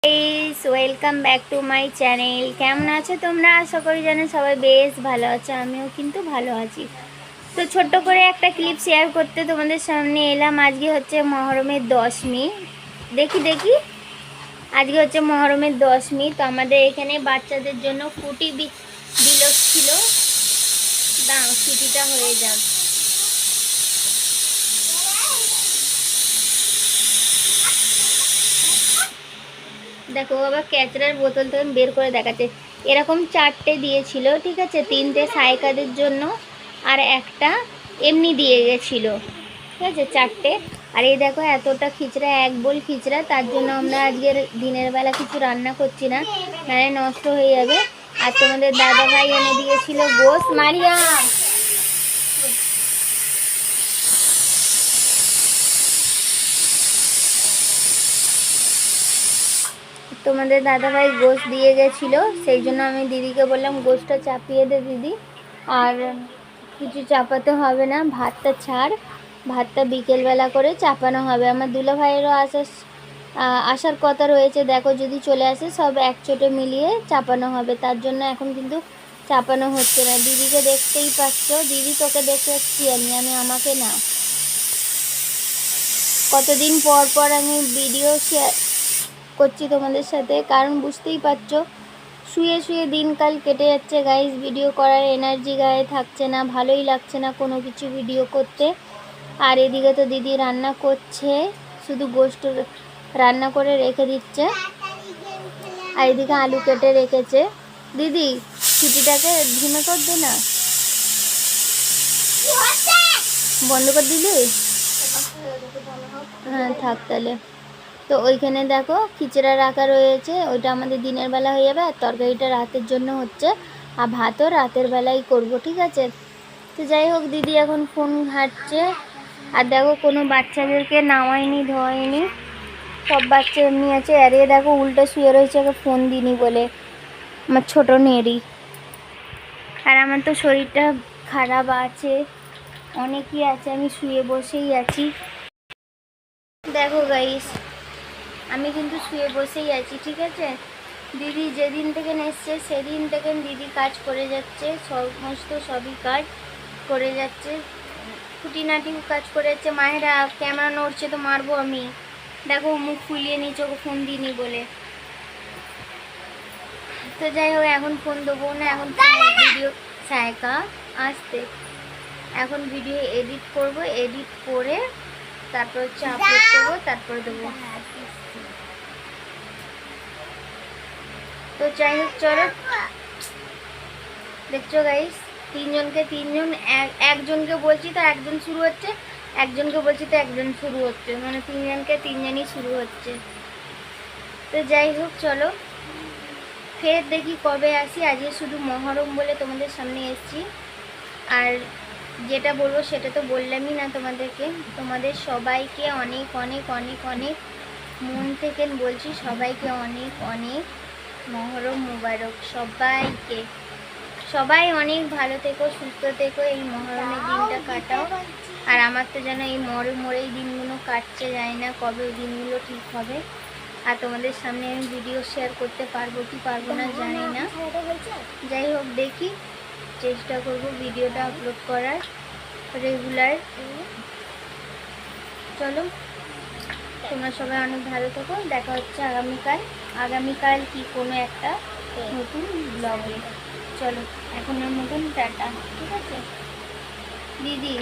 Welcome back to my channel. কেমন আছো তোমরা? আশা করি যেন সবাই বেশ ভালো আছো, আমিও কিন্তু ভালো আছি। তো ছোট্ট করে একটা ক্লিপ শেয়ার করতে তোমাদের সামনে এলাম। আজকে হচ্ছে মহরমের দশমী। দেখি আজকে হচ্ছে মহরমের দশমী। তো আমাদের এখানে বাচ্চাদের জন্য ফুটি দিল ছিল। দাও ছুটিটা হয়ে যাক। দেখো আবার ক্যাচরার বোতল তখন বের করে দেখাচ্ছে। এরকম 4টে দিয়েছিল, ঠিক আছে, 3টে সায়কাদের জন্য আর একটা এমনি দিয়ে গেছিলো, ঠিক আছে, 4টে। আর এই দেখো এতটা খিচড়া, 1 বোল খিচড়া। তার জন্য আমরা আজকের দিনের বেলা কিছু রান্না করছি না, মানে নষ্ট হয়ে যাবে। আর তোমাদের দাদা ভাই এনে দিয়েছিল গোশ। মারিয়া তোমাদের দাদাভাই গোশ দিয়ে গেছিলো, সেই জন্য আমি দিদিকে বললাম গোশটা চাপিয়ে দে দিদি। আর কিছু চাপাতে হবে না, ভাতটা ছাড়, ভাতটা বিকেলবেলা করে চাপানো হবে। আমার দুলা ভাইয়েরও আসার কথা রয়েছে, দেখো যদি চলে আসে সব একচোটে মিলিয়ে চাপানো হবে। তার জন্য এখন কিন্তু চাপানো হচ্ছে না। দিদিকে দেখতেই পাচ্ছ, দিদি তোকে দেখতে পাচ্ছি আমি আমাকে না। কতদিন পর আমি ভিডিও শেয়ার করছি তোমাদের সাথে, কারণ বুঝতেই পারছো শুয়ে দিনকাল কেটে যাচ্ছে গাইস। ভিডিও করার এনার্জি গায়ে থাকছে না, ভালোই লাগছে না কোনো কিছু ভিডিও করতে। আর এদিকে তো দিদি রান্না করছে, শুধু গোশত রান্না করে রেখে দিচ্ছে। আর এদিকে আলু কেটে রেখেছে। দিদি ছুটিটাকে ঝিমে কর দে না, বন্ধ করে দিলি? হ্যাঁ থাক তাহলে। তো ওইখানে দেখো খিচড়া রাখা রয়েছে, ওইটা আমাদের দিনের বেলা হয়ে যাবে। আর তরকারিটা রাতের জন্য হচ্ছে, আর ভাতও রাতের বেলাই করব, ঠিক আছে। তো যাই হোক, দিদি এখন ফোন ঘাঁটছে। আর দেখো কোনো বাচ্চাদেরকে নামায়নি ধোয়নি, সব বাচ্চা এমনি আছে। আর এ দেখো উল্টো শুয়ে রয়েছে, ওকে ফোন দিইনি বলে, আমার ছোটো নেড়ি। আর আমার তো শরীরটা খারাপ আছে, অনেকই আছে, আমি শুয়ে বসেই আছি। দেখো গাইস আমি কিন্তু শুয়ে বসেই আছি, ঠিক আছে। দিদি যেদিন থেকে এসছে সেদিন থেকে দিদি কাজ করে যাচ্ছে, সবই কাজ করে যাচ্ছে, খুঁটিনাটি কাজ করে যাচ্ছে। মায়েরা ক্যামেরা নড়ছে তো মারবো আমি। দেখো মুখ ফুলিয়ে নিচ্ছে, ওকে ফোন দিইনি বলে। তো যাই হোক এখন ফোন দেবো না, এখন ভিডিও সায়কা আসতে, এখন ভিডিও এডিট করব, এডিট করে তারপর হচ্ছে আপলোড করবো, তারপরে দেবো। তো যাই হোক চলো, দেখছো গাইস তিনজনকে একজনকে বলছি তো একজন শুরু হচ্ছে, একজনকে বলছি তো একজন শুরু হচ্ছে, মানে তিনজনই শুরু হচ্ছে। তো যাই হোক চলো, ফের দেখি কবে আসি। আজকে শুধু মহরম বলে তোমাদের সামনে এসেছি। আর যেটা বলবো সেটা তো বললামই না তোমাদেরকে। তোমাদের সবাইকে অনেক অনেক অনেক অনেক মন থেকে বলছি, সবাইকে অনেক অনেক মহরম মুবারক। সবাই অনেক ভালো থেকো, সুস্থ থেকো, এই মহরমের দিনটা কাটাও। আর আমার তো যেন এই মরেই দিনগুলো কাটছে, যায় না কবে ওই দিনগুলো ঠিক হবে। আর তোমাদের সামনে আমি ভিডিও শেয়ার করতে পারবো কি পারবো না জানি না। যাই হোক দেখি, চেষ্টা করব ভিডিওটা আপলোড করার রেগুলার। চলো তোমরা সবাই অনেক ভালো থেকো, দেখা হচ্ছে আগামীকাল কি কোনো একটা নতুন ব্লগে। চলো এখনের মতন টাটা, ঠিক আছে দিদি।